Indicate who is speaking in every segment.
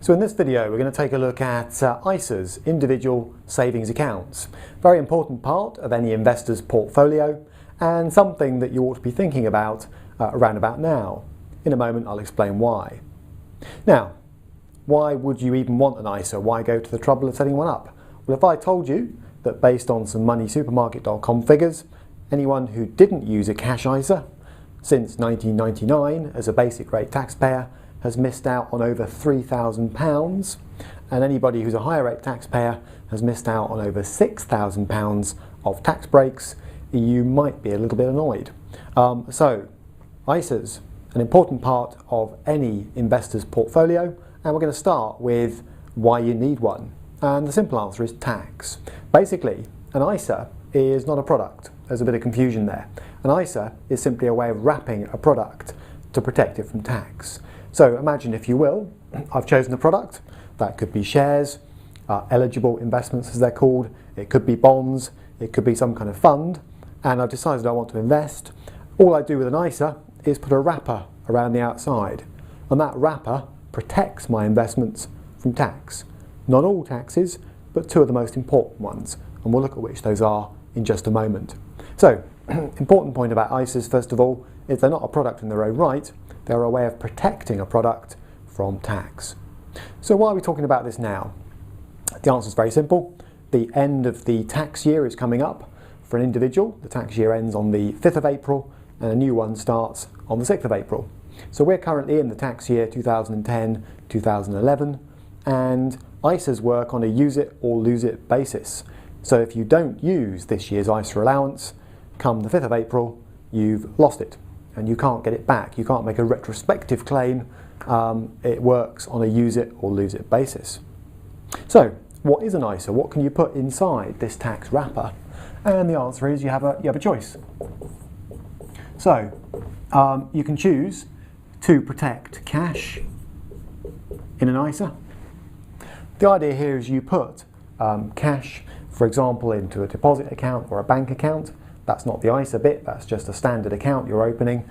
Speaker 1: So in this video we're going to take a look at ISAs, individual savings accounts. Very important part of any investor's portfolio and something that you ought to be thinking about around about now. In a moment I'll explain why. Now, why would you even want an ISA? Why go to the trouble of setting one up? Well, if I told you that based on some moneysupermarket.com figures, anyone who didn't use a cash ISA since 1999 as a basic rate taxpayer has missed out on over £3,000, and anybody who's a higher rate taxpayer has missed out on over £6,000 of tax breaks, you might be a little bit annoyed. So, ISAs, an important part of any investor's portfolio, and we're going to start with why you need one. And the simple answer is tax. Basically, an ISA is not a product. There's a bit of confusion there. An ISA is simply a way of wrapping a product to protect it from tax. So imagine, if you will, I've chosen a product. That could be shares, eligible investments as they're called. It could be bonds. It could be some kind of fund. And I've decided I want to invest. All I do with an ISA is put a wrapper around the outside. And that wrapper protects my investments from tax. Not all taxes, but two of the most important ones. And we'll look at which those are in just a moment. So, important point about ISAs, first of all, is they're not a product in their own right. They're a way of protecting a product from tax. So why are we talking about this now? The answer is very simple. The end of the tax year is coming up for an individual. The tax year ends on the 5th of April and a new one starts on the 6th of April. So we're currently in the tax year 2010-2011, and ISAs work on a use it or lose it basis. So if you don't use this year's ISA allowance, come the 5th of April, you've lost it and you can't get it back. You can't make a retrospective claim. It works on a use it or lose it basis. So what is an ISA? What can you put inside this tax wrapper? And the answer is you have a choice. So you can choose to protect cash in an ISA. The idea here is you put cash, for example, into a deposit account or a bank account. That's not the ISA bit, that's just a standard account you're opening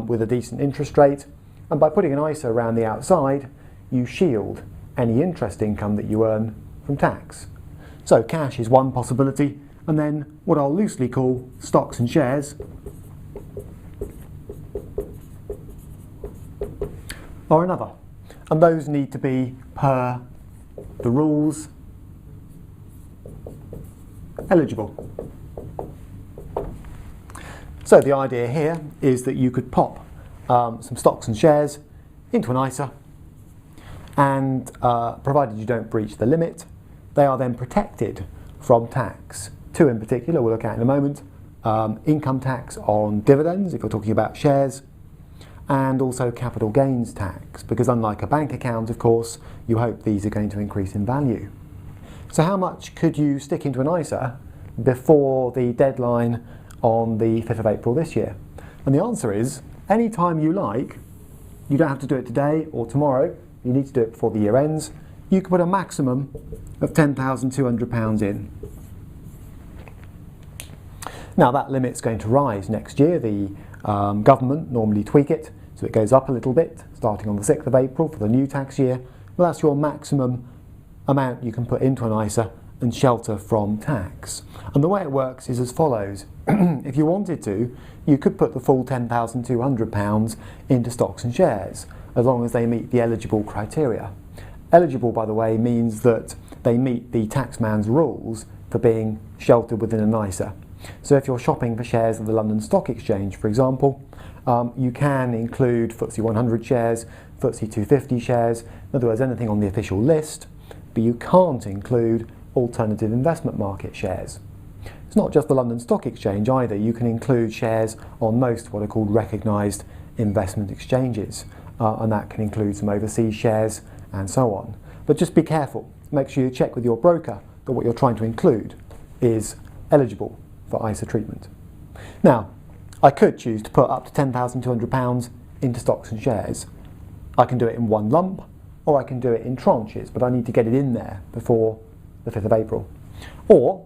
Speaker 1: with a decent interest rate. And by putting an ISA around the outside, you shield any interest income that you earn from tax. So cash is one possibility, and then what I'll loosely call stocks and shares are another. And those need to be, per the rules, eligible. So the idea here is that you could pop some stocks and shares into an ISA, and provided you don't breach the limit, they are then protected from tax. Two in particular we'll look at in a moment: income tax on dividends, if you're talking about shares, and also capital gains tax, because unlike a bank account, of course, you hope these are going to increase in value. So how much could you stick into an ISA before the deadline on the 5th of April this year? And the answer is any time you like. You don't have to do it today or tomorrow. You need to do it before the year ends. You can put a maximum of £10,200 in. Now that limit's going to rise next year. The government normally tweak it, so it goes up a little bit starting on the 6th of April for the new tax year. Well, that's your maximum amount you can put into an ISA and shelter from tax. And the way it works is as follows. If you wanted to, you could put the full £10,200 into stocks and shares, as long as they meet the eligible criteria. Eligible, by the way, means that they meet the taxman's rules for being sheltered within an ISA. So if you're shopping for shares of the London Stock Exchange, for example, you can include FTSE 100 shares, FTSE 250 shares, in other words, anything on the official list, but you can't include alternative investment market shares. It's not just the London Stock Exchange either. You can include shares on most what are called recognised investment exchanges, and that can include some overseas shares and so on. But just be careful. Make sure you check with your broker that what you're trying to include is eligible for ISA treatment. Now, I could choose to put up to £10,200 into stocks and shares. I can do it in one lump, or I can do it in tranches, but I need to get it in there before the 5th of April. Or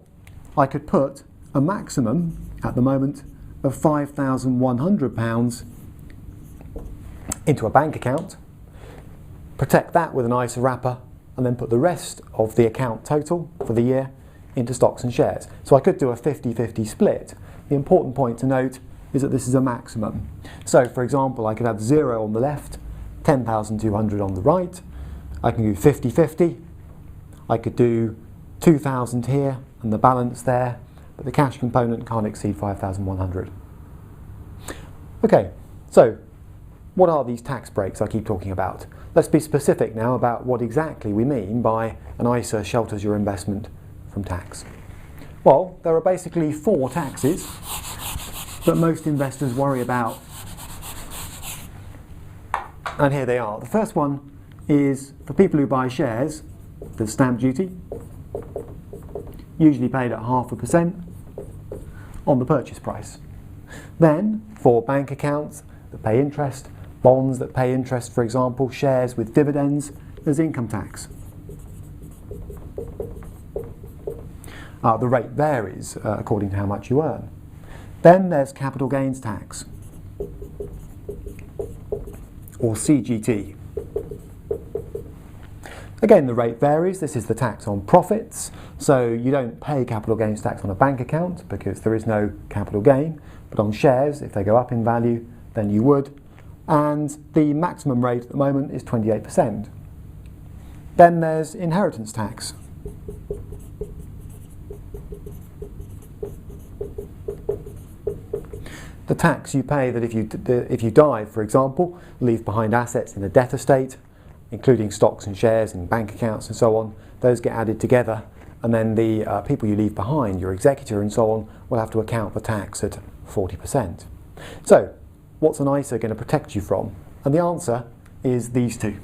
Speaker 1: I could put a maximum, at the moment, of £5,100 into a bank account, protect that with an ISA wrapper, and then put the rest of the account total for the year into stocks and shares. So I could do a 50-50 split. The important point to note is that this is a maximum. So for example, I could have 0 on the left, 10,200 on the right. I can do 50-50. I could do 2,000 here and the balance there, but the cash component can't exceed 5,100. Okay, so what are these tax breaks I keep talking about? Let's be specific now about what exactly we mean by an ISA shelters your investment from tax. Well, there are basically 4 taxes that most investors worry about. And here they are. The first one is for people who buy shares, there's stamp duty, usually paid at 0.5% on the purchase price. Then, for bank accounts that pay interest, bonds that pay interest, for example, shares with dividends, there's income tax. The rate varies according to how much you earn. Then there's capital gains tax, or CGT. Again, the rate varies. This is the tax on profits. So you don't pay capital gains tax on a bank account because there is no capital gain. But on shares, if they go up in value, then you would. And the maximum rate at the moment is 28%. Then there's inheritance tax. The tax you pay that if you die, for example, leave behind assets in a death estate, including stocks and shares and bank accounts and so on, those get added together, and then the people you leave behind, your executor and so on, will have to account for tax at 40%. So, what's an ISA going to protect you from? And the answer is these 2.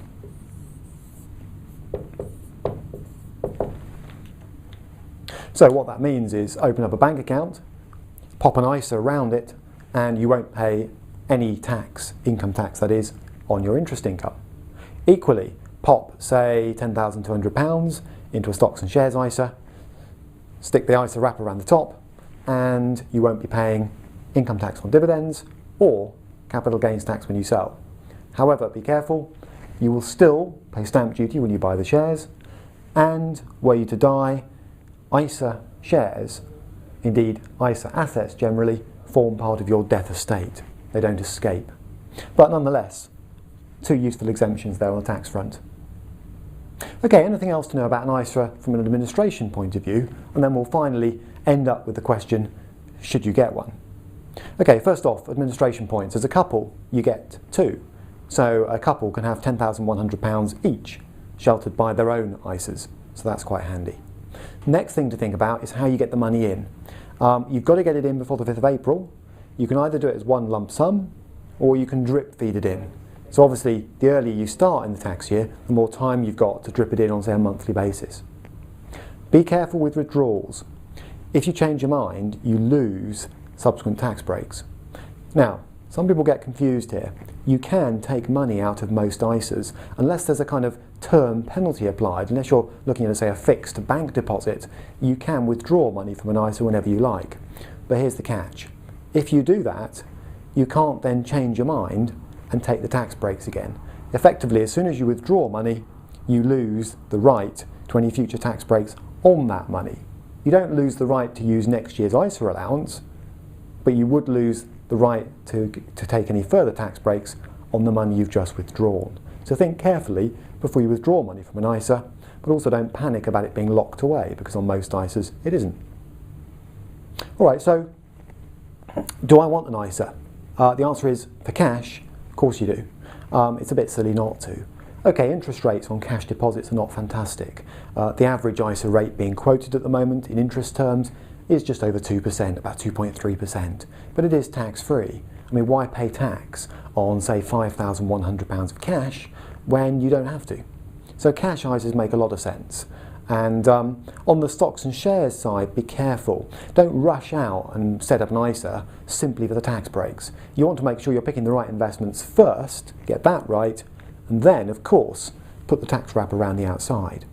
Speaker 1: So what that means is open up a bank account, pop an ISA around it, and you won't pay any tax, income tax that is, on your interest income. Equally, pop, say, £10,200 into a stocks and shares ISA, stick the ISA wrapper around the top, and you won't be paying income tax on dividends or capital gains tax when you sell. However, be careful, you will still pay stamp duty when you buy the shares, and were you to die, ISA shares, indeed ISA assets generally, form part of your death estate. They don't escape. But nonetheless, 2 useful exemptions there on the tax front. Okay, anything else to know about an ISA from an administration point of view? And then we'll finally end up with the question, should you get one? Okay, first off, administration points. As a couple, you get 2. So a couple can have £10,100 each, sheltered by their own ISAs. So that's quite handy. Next thing to think about is how you get the money in. You've got to get it in before the 5th of April. You can either do it as one lump sum, or you can drip feed it in. So obviously, the earlier you start in the tax year, the more time you've got to drip it in on, say, a monthly basis. Be careful with withdrawals. If you change your mind, you lose subsequent tax breaks. Now, some people get confused here. You can take money out of most ISAs, unless there's a kind of term penalty applied, unless you're looking at, say, a fixed bank deposit, you can withdraw money from an ISA whenever you like. But here's the catch. If you do that, you can't then change your mind and take the tax breaks again. Effectively, as soon as you withdraw money, you lose the right to any future tax breaks on that money. You don't lose the right to use next year's ISA allowance, but you would lose the right to take any further tax breaks on the money you've just withdrawn. So think carefully before you withdraw money from an ISA, but also don't panic about it being locked away, because on most ISAs it isn't. Alright, so do I want an ISA? The answer is, for cash, of course you do. It's a bit silly not to. Okay, interest rates on cash deposits are not fantastic. The average ISA rate being quoted at the moment in interest terms is just over 2%, about 2.3%, but it is tax-free. I mean, why pay tax on, say, £5,100 of cash when you don't have to? So cash ISAs make a lot of sense. And on the stocks and shares side, be careful. Don't rush out and set up an ISA simply for the tax breaks. You want to make sure you're picking the right investments first, get that right, and then, of course, put the tax wrap around the outside.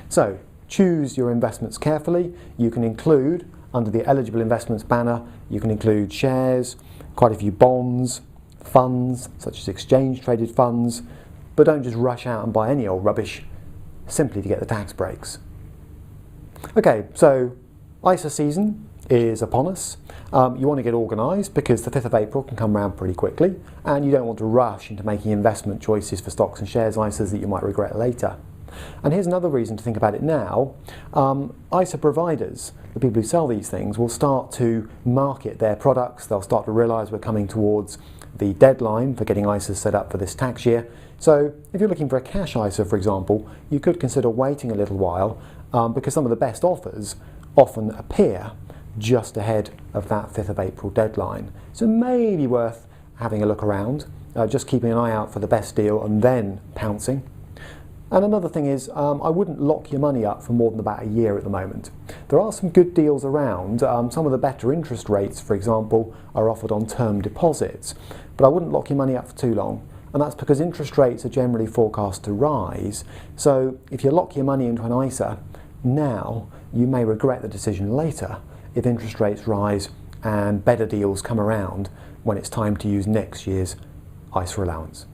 Speaker 1: So choose your investments carefully. You can include, under the eligible investments banner, you can include shares, quite a few bonds, funds, such as exchange traded funds, but don't just rush out and buy any old rubbish simply to get the tax breaks. Okay, so ISA season is upon us. You want to get organised because the 5th of April can come around pretty quickly, and you don't want to rush into making investment choices for stocks and shares ISAs that you might regret later. And here's another reason to think about it now. ISA providers, the people who sell these things, will start to market their products. They'll start to realise we're coming towards the deadline for getting ISAs set up for this tax year. So if you're looking for a cash ISA, for example, you could consider waiting a little while because some of the best offers often appear just ahead of that 5th of April deadline. So it may be worth having a look around, just keeping an eye out for the best deal and then pouncing. And another thing is, I wouldn't lock your money up for more than about a year at the moment. There are some good deals around. Some of the better interest rates, for example, are offered on term deposits. But I wouldn't lock your money up for too long. And that's because interest rates are generally forecast to rise. So if you lock your money into an ISA now, you may regret the decision later if interest rates rise and better deals come around when it's time to use next year's ISA allowance.